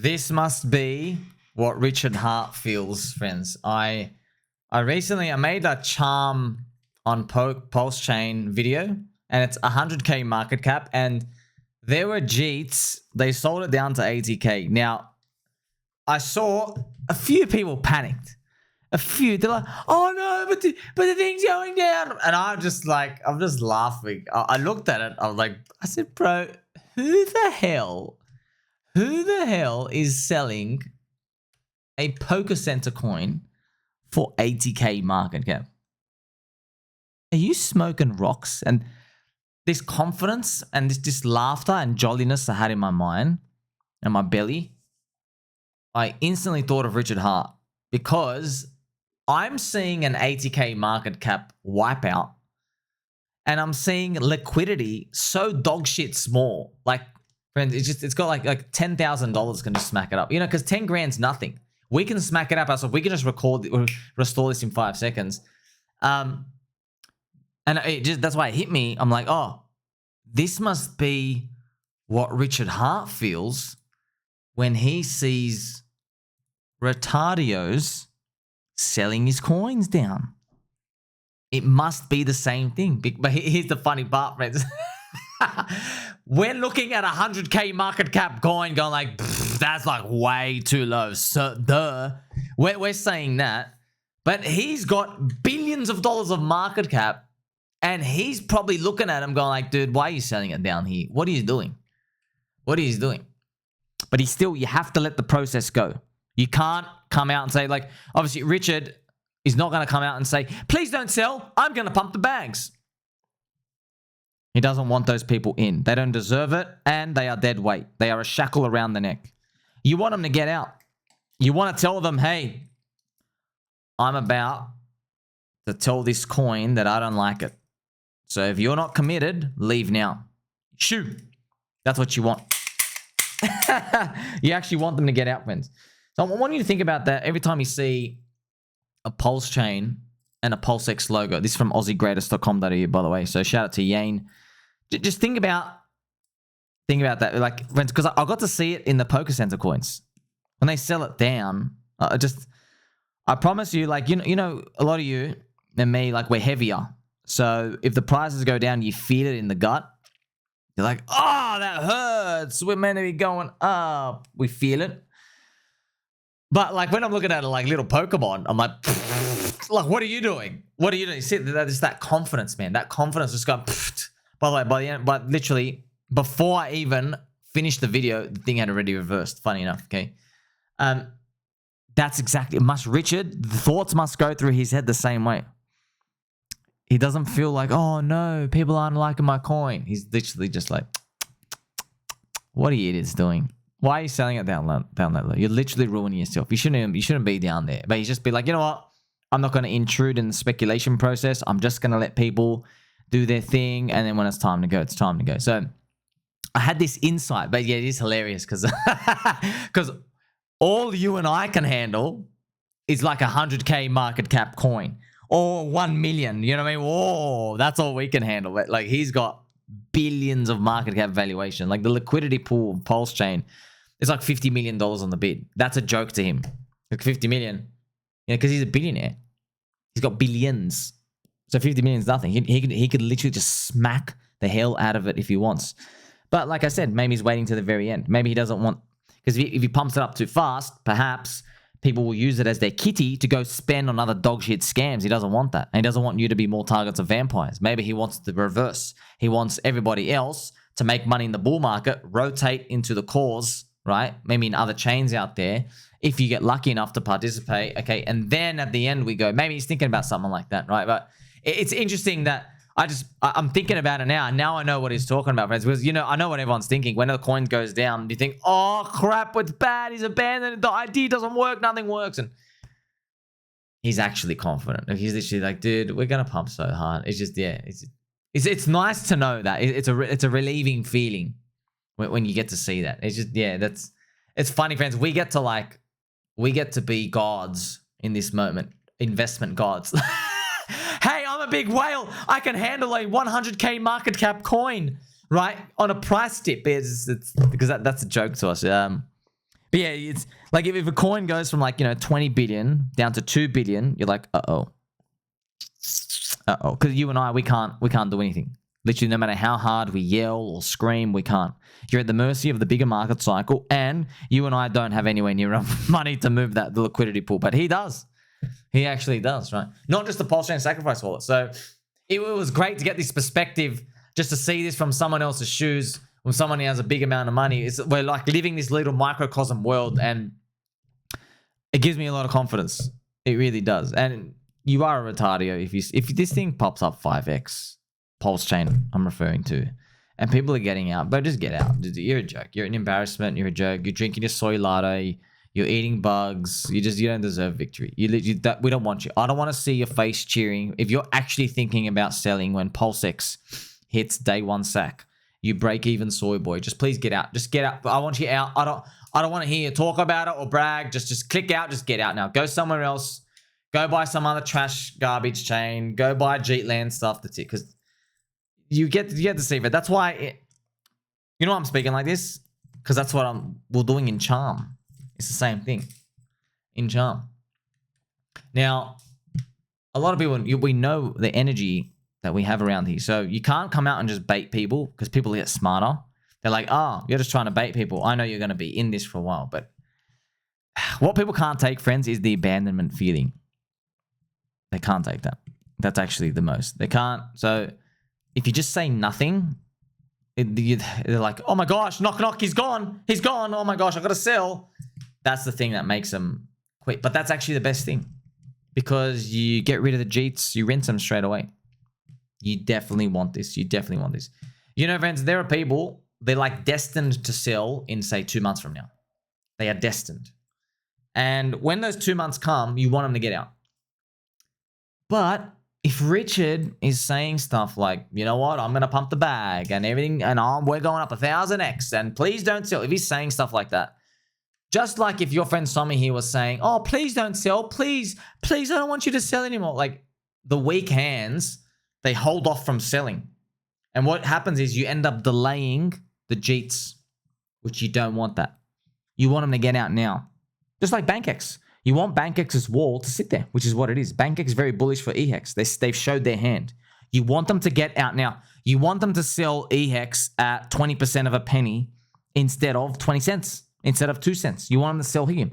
This must be what Richard Hart feels, friends. I recently made a charm on PulseChain video, and it's 100k market cap, and there were Jeets. They sold it down to 80k. Now, I saw a few people panicked. A few, they're like, "Oh no, but the thing's going down," and I'm just laughing. I looked at it. I said, "Bro, who the hell is selling a Poker Center coin for 80k market cap? Are you smoking rocks?" And this confidence and this laughter and jolliness I had in my mind and my belly, I instantly thought of Richard Hart, because I'm seeing an 80k market cap wipeout, and I'm seeing liquidity so dog shit small. Like, friends, it's got like $10,000 can just smack it up. You know, because 10 grand's nothing. We can smack it up ourselves. We can just restore this in 5 seconds. And that's why it hit me. I'm like, oh, this must be what Richard Hart feels when he sees retardios selling his coins down. It must be the same thing. But here's the funny part, friends. We're looking at 100k market cap coin going like, that's like way too low. So, we're saying that. But he's got billions of dollars of market cap, and he's probably looking at him going like, dude, why are you selling it down here? What are you doing? What are you doing? But you have to let the process go. You can't come out and say, like, obviously Richard is not going to come out and say, please don't sell, I'm going to pump the bags. He doesn't want those people in. They don't deserve it, and they are dead weight. They are a shackle around the neck. You want them to get out. You want to tell them, hey, I'm about to tell this coin that I don't like it. So if you're not committed, leave now. Shoot. That's what you want. You actually want them to get out, friends. So I want you to think about that every time you see a Pulse chain and a PulseX logo. This is from AussieGreatest.com.au, by the way. So shout out to Yane. Just think about that, like, because I got to see it in the Poker Center coins when they sell it down. I promise you, like, you know, a lot of you and me, like, we're heavier. So if the prices go down, you feel it in the gut. You're like, oh, that hurts. We're meant to be going up. We feel it. But like when I'm looking at it like little Pokemon, I'm like, what are you doing? What are you doing? You see, there's that confidence, man. That confidence just going. By the way, by the end, but literally before I even finished the video, the thing had already reversed. Funny enough, okay. That's exactly. Richard, the thoughts must go through his head the same way. He doesn't feel like, oh no, people aren't liking my coin. He's literally just like, what are you idiots doing? Why are you selling it down that low? You're literally ruining yourself. You shouldn't be down there. But you just be like, you know what? I'm not going to intrude in the speculation process. I'm just going to let people do their thing. And then when it's time to go, it's time to go. So I had this insight. But yeah, it is hilarious because all you and I can handle is like 100k market cap coin or 1 million. You know what I mean? Whoa, that's all we can handle. Like he's got billions of market cap valuation. Like the liquidity pool of PulseChain is like $50 million on the bid. That's a joke to him. Like 50 million. You know, because he's a billionaire. He's got billions. So 50 million is nothing. He could literally just smack the hell out of it if he wants. But like I said, maybe he's waiting to the very end. Maybe he doesn't want... Because if he pumps it up too fast, perhaps people will use it as their kitty to go spend on other dog shit scams. He doesn't want that. And he doesn't want you to be more targets of vampires. Maybe he wants the reverse. He wants everybody else to make money in the bull market, rotate into the cause, right? Maybe in other chains out there, if you get lucky enough to participate, okay? And then at the end we go, maybe he's thinking about something like that, right? But it's interesting that I'm thinking about it now, and now I know what he's talking about, friends, because, you know, I know what everyone's thinking. When the coin goes down, you think, oh, crap, it's bad, he's abandoned, the idea doesn't work, nothing works, and he's actually confident. He's literally like, dude, we're going to pump so hard. It's just, yeah, it's nice to know that. It's a relieving feeling when you get to see that. It's just, yeah, it's funny, friends. We get to be gods in this moment, investment gods. Hey, I'm a big whale. I can handle a 100k market cap coin, right? On a price dip. It's because that's a joke to us. But yeah, it's like if a coin goes from like, 20 billion down to 2 billion, you're like, uh-oh. Uh-oh. Because you and I, we can't do anything. Literally, no matter how hard we yell or scream, we can't. You're at the mercy of the bigger market cycle, and you and I don't have anywhere near enough money to move the liquidity pool. But he does. He actually does, right? Not just the PulseChain Sac Price wallet. So it was great to get this perspective, just to see this from someone else's shoes, from someone who has a big amount of money. We're like living this little microcosm world, and it gives me a lot of confidence. It really does. And you are a retardio if this thing pops up 5x, PulseChain I'm referring to, and people are getting out, but just get out. You're a joke. You're an embarrassment. You're a joke. You're drinking your soy latte. You're eating bugs. You don't deserve victory. We don't want you. I don't want to see your face cheering. If you're actually thinking about selling when PulseX hits day one sack, you break even Soyboy, just please get out. Just get out. I want you out. I don't want to hear you talk about it or brag. Just click out. Just get out now. Go somewhere else. Go buy some other trash garbage chain. Go buy Jeetland stuff. That's it. Because you get to see it. That's why you know why I'm speaking like this? Because that's what we're doing in Charm. It's the same thing in Charm. Now, a lot of people, we know the energy that we have around here. So you can't come out and just bait people, because people get smarter. They're like, oh, you're just trying to bait people. I know you're going to be in this for a while. But what people can't take, friends, is the abandonment feeling. They can't take that. That's actually the most. They can't. So if you just say nothing, they're like, oh my gosh, knock, knock, he's gone. He's gone. Oh my gosh, I got to sell. That's the thing that makes them quit. But that's actually the best thing, because you get rid of the Jeets, you rinse them straight away. You definitely want this. You definitely want this. Friends, there are people, they're like destined to sell in, say, 2 months from now. They are destined. And when those 2 months come, you want them to get out. But if Richard is saying stuff like, you know what, I'm going to pump the bag and everything, and we're going up 1000x, and please don't sell. If he's saying stuff like that, just like if your friend Tommy here was saying, oh, please don't sell. Please, I don't want you to sell anymore. Like, the weak hands, they hold off from selling. And what happens is you end up delaying the Jeets, which you don't want that. You want them to get out now. Just like BankX. You want BankX's wall to sit there, which is what it is. BankX is very bullish for EHEX. They've showed their hand. You want them to get out now. You want them to sell EHEX at 20% of a penny instead of 20 cents, instead of 2 cents. You want them to sell here.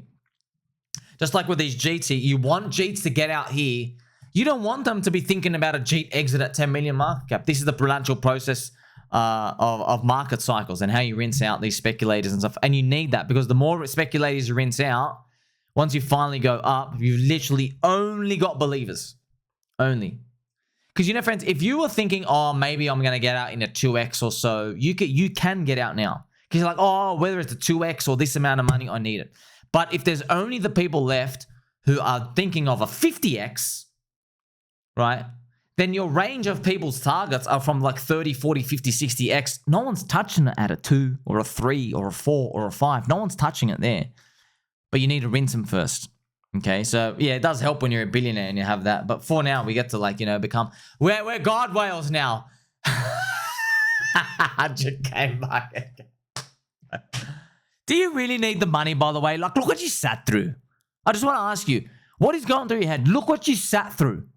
Just like with these Jeets, you want Jeets to get out here. You don't want them to be thinking about a Jeet exit at 10 million market cap. This is the prudential process of market cycles and how you rinse out these speculators and stuff. And you need that, because the more speculators you rinse out, once you finally go up, you've literally only got believers. Only. Because, friends, if you were thinking, oh, maybe I'm going to get out in a 2x or so, you can get out now. Because you're like, oh, whether it's a 2x or this amount of money, I need it. But if there's only the people left who are thinking of a 50x, right, then your range of people's targets are from like 30, 40, 50, 60x. No one's touching it at a 2 or a 3 or a 4 or a 5. No one's touching it there. But you need to rinse them first. Okay, so yeah, it does help when you're a billionaire and you have that. But for now, we get to become, we're GodWhales now. Do you really need the money, by the way? Like, look what you sat through. I just want to ask you, what is going through your head? Look what you sat through.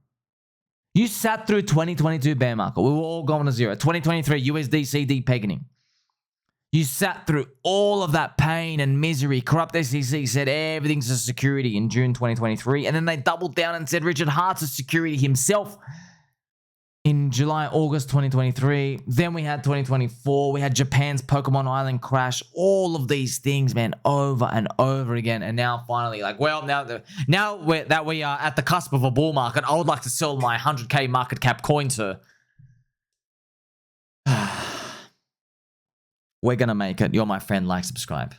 You sat through 2022 bear market. We were all going to zero. 2023 USD/CD pegging. You sat through all of that pain and misery. Corrupt SEC said everything's a security in June 2023. And then they doubled down and said Richard Hart's a security himself in July, August 2023. Then we had 2024. We had Japan's Pokemon Island crash. All of these things, man, over and over again. And now finally, now that we are at the cusp of a bull market, I would like to sell my 100K market cap coin, sir. We're going to make it. You're my friend. Like, subscribe.